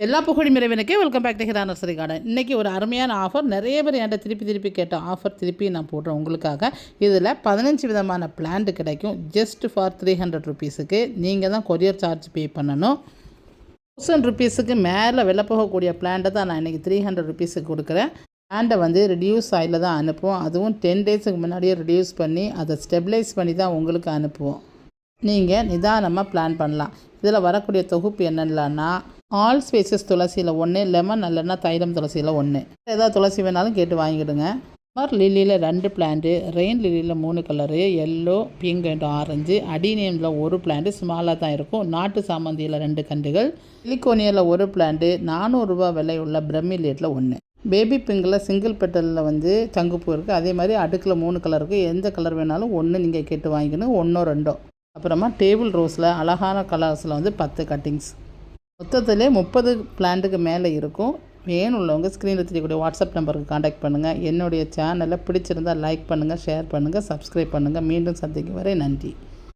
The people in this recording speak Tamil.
எல்லா புகழும் இறைவனுக்கே. Welcome back to Hira nursery garden. இன்றைக்கி ஒரு அருமையான ஆஃபர். நிறைய பேர் என்கிட்ட திருப்பி கேட்ட ஆஃபர் திருப்பி நான் போடுறேன் உங்களுக்காக. இதில் 15 விதமான பிளான்ட் கிடைக்கும். Just for 300 ருபீஸுக்கு. நீங்கள் தான் கொரியர் சார்ஜ் பே பண்ணணும். 1000 ருபீஸுக்கு மேலே வெளில போகக்கூடிய பிளான்ட்டை தான் நான் இன்றைக்கி 300 ருபீஸுக்கு கொடுக்குறேன். பிளான்ட்டை வந்து ரிடியூஸ் ஆயிலில் தான் அனுப்புவோம். அதுவும் 10 டேஸுக்கு முன்னாடியே ரிடியூஸ் பண்ணி அதை ஸ்டெபிலைஸ் பண்ணி தான் உங்களுக்கு அனுப்புவோம். நீங்கள் நிதானமாக பிளான் பண்ணலாம். இதில் வரக்கூடிய தொகுப்பு என்னென்னலான்னா, ஆல் ஸ்பைசஸ் துளசியில் 1, லெமன் நல்லெண்ணா தைலம் துளசியில் 1. ஏதாவது துளசி வேணாலும் கேட்டு வாங்கிடுங்க. சம்மர் லில்லியில் 2 பிளான்ட்டு, ரெயின் லில்லியில் 3 colour, yellow, pink and orange, அடினியமில் 1 பிளான்ட்டு ஸ்மாலாக தான் இருக்கும். நாட்டு சாமந்தியில் 2 கண்டுகள், சிலிக்கோனியில் 1 பிளான்ட்டு, 400 ரூபா விலை உள்ள பிரமிலியட்டில் 1. பேபி பிங்கில் சிங்கிள் பெட்டலில் வந்து தங்குப்பூ இருக்குது. அதே மாதிரி அடுக்கில் 3 கலர் இருக்குது. எந்த கலர் வேணாலும் 1 நீங்கள் கேட்டு வாங்கிக்கணும், 1 2. அப்புறமா டேபிள் ரோஸில் அழகான கலர்ஸில் வந்து 10 கட்டிங்ஸ். மொத்தத்திலே 30 பிளான்ட்டுக்கு மேலே இருக்கும். வேணுள்ளவங்க ஸ்க்ரீனில் தெரியக்கூடிய வாட்ஸ்அப் நம்பருக்கு காண்டாக்ட் பண்ணுங்கள். என்னுடைய சேனலை பிடிச்சிருந்தால் லைக் பண்ணுங்கள், ஷேர் பண்ணுங்கள், சப்ஸ்கிரைப் பண்ணுங்கள். மீண்டும் சந்திக்கும் வரை நன்றி.